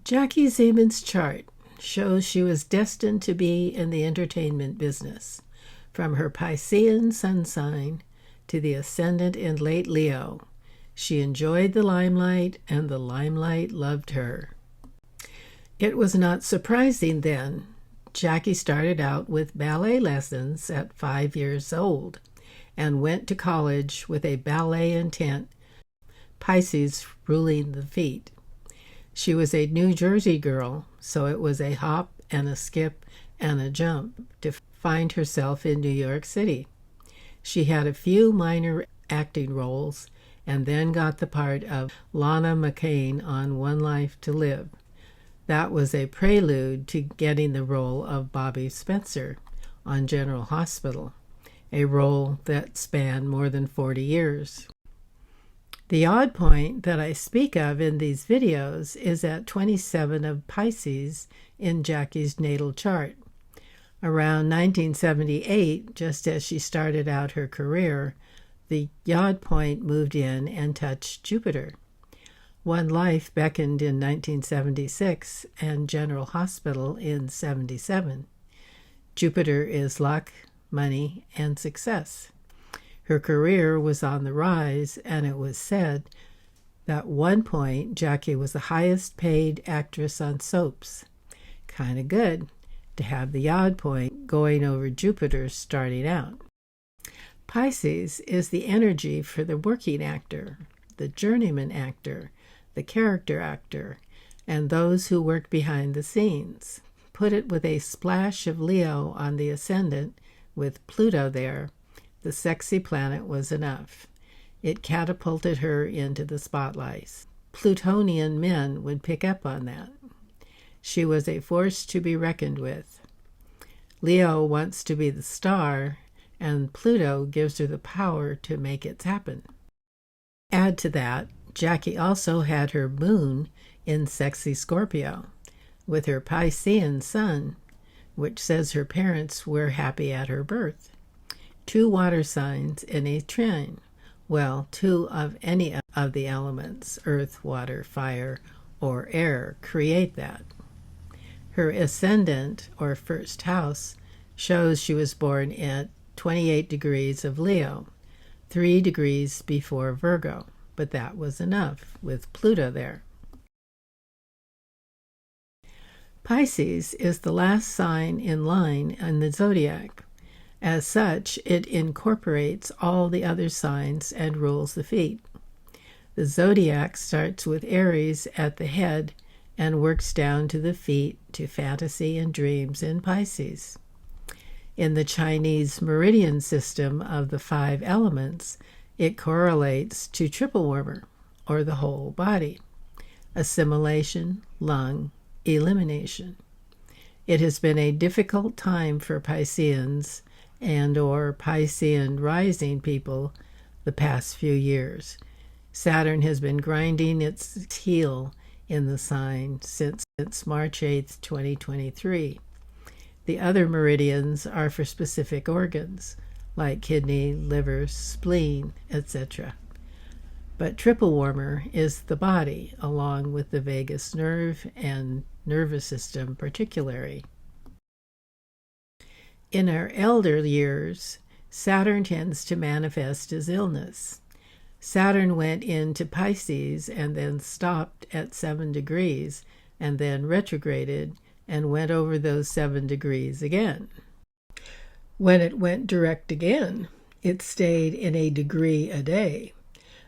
Jacklyn Zeman's chart shows she was destined to be in the entertainment business, from her Piscean sun sign to the ascendant in late Leo. She enjoyed the limelight, and the limelight loved her. It was not surprising then. Jackie started out with ballet lessons at 5 years old and went to college with a ballet intent, Pisces ruling the feet. She was a New Jersey girl, so it was a hop and a skip and a jump to find herself in New York City. She had a few minor acting roles and then got the part of Lana McCain on One Life to Live. That was a prelude to getting the role of Bobby Spencer on General Hospital, a role that spanned more than 40 years. The odd point that I speak of in these videos is at 27 of Pisces in Jackie's natal chart. Around 1978, just as she started out her career, the odd point moved in and touched Jupiter. One Life beckoned in 1976 and General Hospital in 77. Jupiter is luck, money, and success. Her career was on the rise, and it was said that at one point Jackie was the highest paid actress on soaps. Kind of good to have the odd point going over Jupiter starting out. Pisces is the energy for the working actor, the journeyman actor, the character actor, and those who work behind the scenes. Put it with a splash of Leo on the ascendant, with Pluto there, the sexy planet was enough. It catapulted her into the spotlights. Plutonian men would pick up on that. She was a force to be reckoned with. Leo wants to be the star, and Pluto gives her the power to make it happen. Add to that, Jackie also had her moon in sexy Scorpio, with her Piscean sun, which says her parents were happy at her birth. 2 water signs in a trine. Well, 2 of any of the elements, earth, water, fire, or air, create that. Her ascendant, or first house, shows she was born at 28 degrees of Leo, 3 degrees before Virgo, but that was enough with Pluto there. Pisces is the last sign in line in the zodiac. As such, it incorporates all the other signs and rules the feet. The zodiac starts with Aries at the head and works down to the feet to fantasy and dreams in Pisces. In the Chinese meridian system of the 5 elements, it correlates to triple warmer, or the whole body: assimilation, lung, elimination. It has been a difficult time for Pisceans and or Piscean rising people the past few years. Saturn has been grinding its heel in the sign since March 8th, 2023. The other meridians are for specific organs, like kidney, liver, spleen, etc. But triple warmer is the body, along with the vagus nerve and nervous system particularly. In our elder years, Saturn tends to manifest as illness. Saturn went into Pisces and then stopped at 7 degrees and then retrograded and went over those 7 degrees again. When it went direct again, it stayed in a degree a day.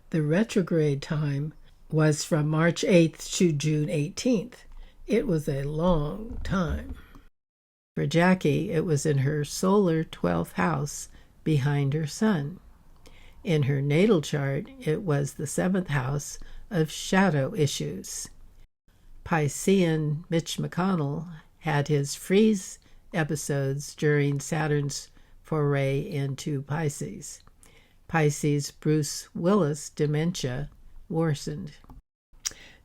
The retrograde time was from March 8th to June 18th. It was a long time. For Jackie, it was in her solar 12th house behind her sun. In her natal chart, it was the 7th house of shadow issues. Piscean Mitch McConnell had his freeze episodes during Saturn's foray into Pisces. Pisces Bruce Willis dementia worsened.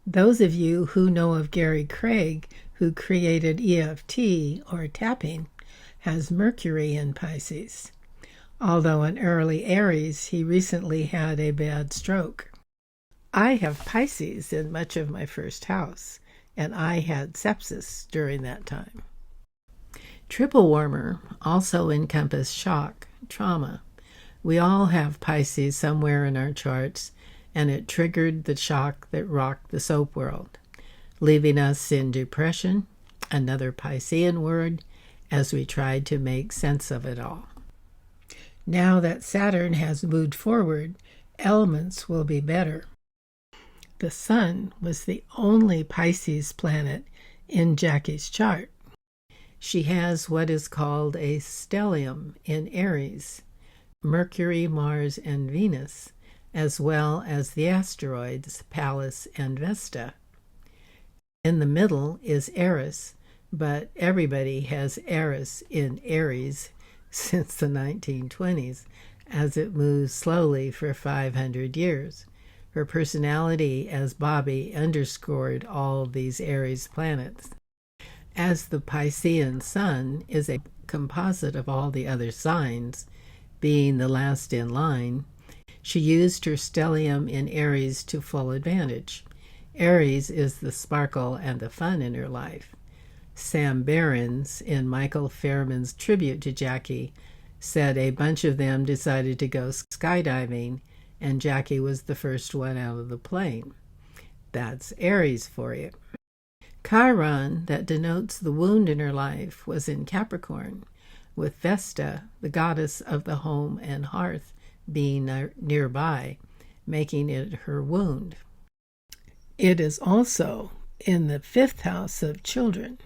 Those of you who know of Gary Craig, who created EFT, or tapping, has Mercury in Pisces. Although in early Aries, he recently had a bad stroke. I have Pisces in much of my first house, and I had sepsis during that time. Triple warmer also encompassed shock, trauma. We all have Pisces somewhere in our charts, and it triggered the shock that rocked the soap world, leaving us in depression, another Piscean word, as we tried to make sense of it all. Now that Saturn has moved forward, elements will be better. The Sun was the only Pisces planet in Jackie's chart. She has what is called a stellium in Aries, Mercury, Mars, and Venus, as well as the asteroids Pallas and Vesta. In the middle is Eris, but everybody has Eris in Aries since the 1920s, as it moves slowly for 500 years. Her personality as Bobby underscored all these Aries planets. As the Piscean Sun is a composite of all the other signs, being the last in line, she used her stellium in Aries to full advantage. Aries is the sparkle and the fun in her life. Sam Behrens, in Michael Fairman's tribute to Jackie, said a bunch of them decided to go skydiving, and Jackie was the first one out of the plane. That's Aries for you. Chiron, that denotes the wound in her life, was in Capricorn, with Vesta, the goddess of the home and hearth, being nearby, making it her wound. It is also in the 5th house of children.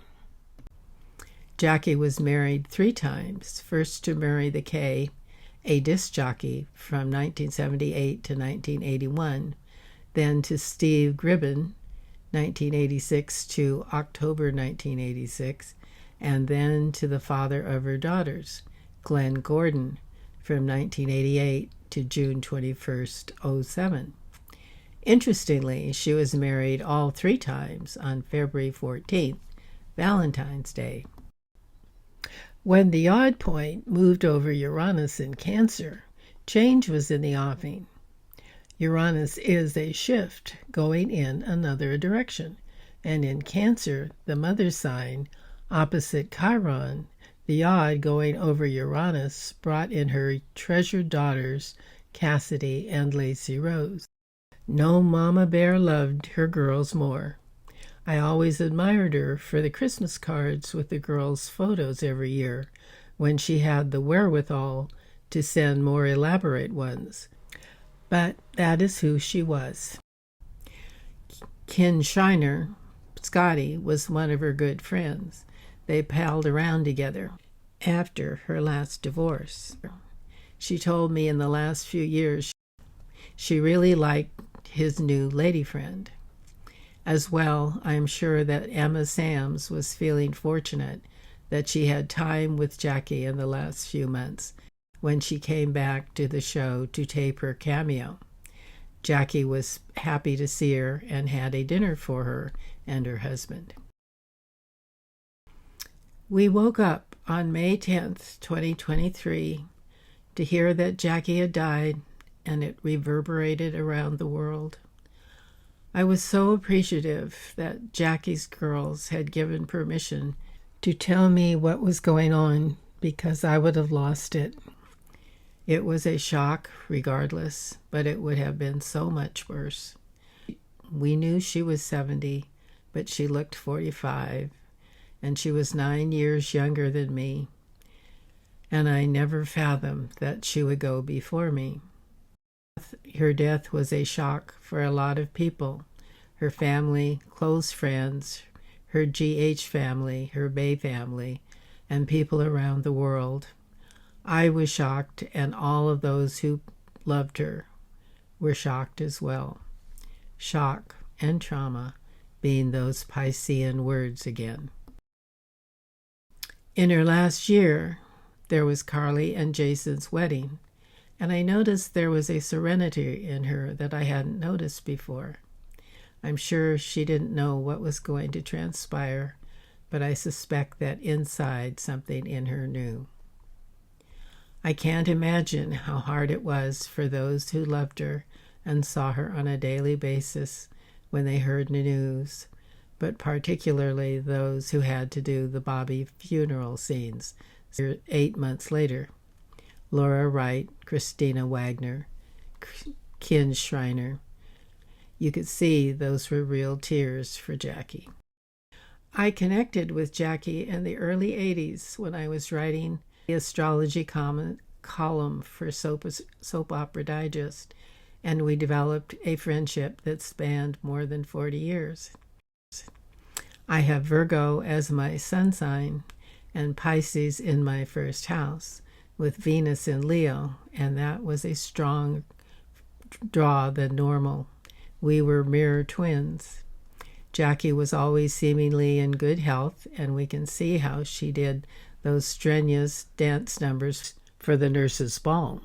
Jackie was married 3 times, first to Murray the K, a disc jockey from 1978 to 1981, then to Steve Gribben, 1986 to October 1986, and then to the father of her daughters, Glenn Gordon, from 1988 to June 21st, 07. Interestingly, she was married all 3 times on February 14th, Valentine's Day. When the odd point moved over Uranus in Cancer, change was in the offing. Uranus is a shift going in another direction, and in Cancer, the mother sign, opposite Chiron, the odd going over Uranus brought in her treasured daughters, Cassidy and Lacey Rose. No mama bear loved her girls more. I always admired her for the Christmas cards with the girls' photos every year, when she had the wherewithal to send more elaborate ones. But that is who she was. Ken Shiner, Scotty, was one of her good friends. They palled around together after her last divorce. She told me in the last few years she really liked his new lady friend. As well, I am sure that Emma Sams was feeling fortunate that she had time with Jackie in the last few months when she came back to the show to tape her cameo. Jackie was happy to see her and had a dinner for her and her husband. We woke up on May 10th, 2023, to hear that Jackie had died, and it reverberated around the world. I was so appreciative that Jackie's girls had given permission to tell me what was going on, because I would have lost it. It was a shock regardless, but it would have been so much worse. We knew she was 70, but she looked 45, and she was 9 years younger than me, and I never fathomed that she would go before me. Her death was a shock for a lot of people, her family, close friends, her GH family, her Bay family, and people around the world. I was shocked, and all of those who loved her were shocked as well. Shock and trauma being those Piscean words again. In her last year, there was Carly and Jason's wedding, and I noticed there was a serenity in her that I hadn't noticed before. I'm sure she didn't know what was going to transpire, but I suspect that inside something in her knew. I can't imagine how hard it was for those who loved her and saw her on a daily basis when they heard the news, but particularly those who had to do the Bobby funeral scenes 8 months later. Laura Wright, Christina Wagner, Ken Schreiner. You could see those were real tears for Jackie. I connected with Jackie in the early 80s when I was writing the Astrology column for Soap Opera Digest, and we developed a friendship that spanned more than 40 years. I have Virgo as my sun sign and Pisces in my first house, with Venus in Leo, and that was a strong draw than normal. We were mirror twins. Jackie was always seemingly in good health, and we can see how she did those strenuous dance numbers for the nurse's ball.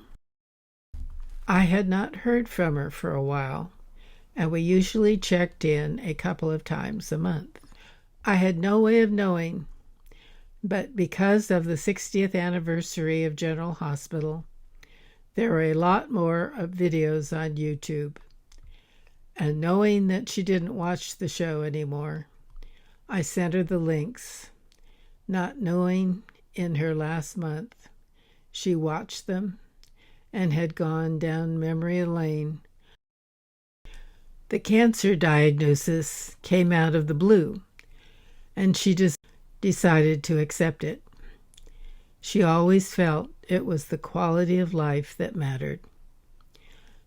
I had not heard from her for a while, and we usually checked in a couple of times a month. I had no way of knowing, but because of the 60th anniversary of General Hospital, there were a lot more of videos on YouTube. And knowing that she didn't watch the show anymore, I sent her the links, not knowing in her last month she watched them and had gone down memory lane. The cancer diagnosis came out of the blue, and she just decided to accept it. She always felt it was the quality of life that mattered.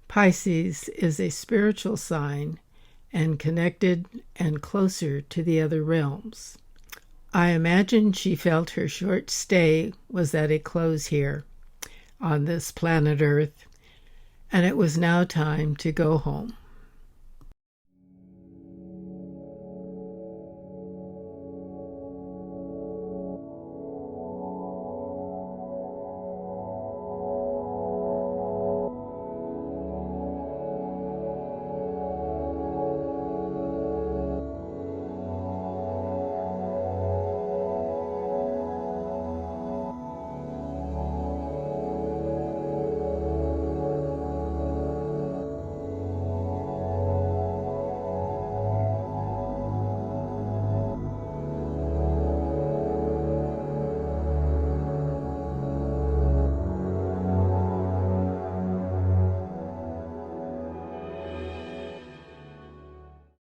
Pisces is a spiritual sign and connected and closer to the other realms. I imagine she felt her short stay was at a close here on this planet Earth, and it was now time to go home.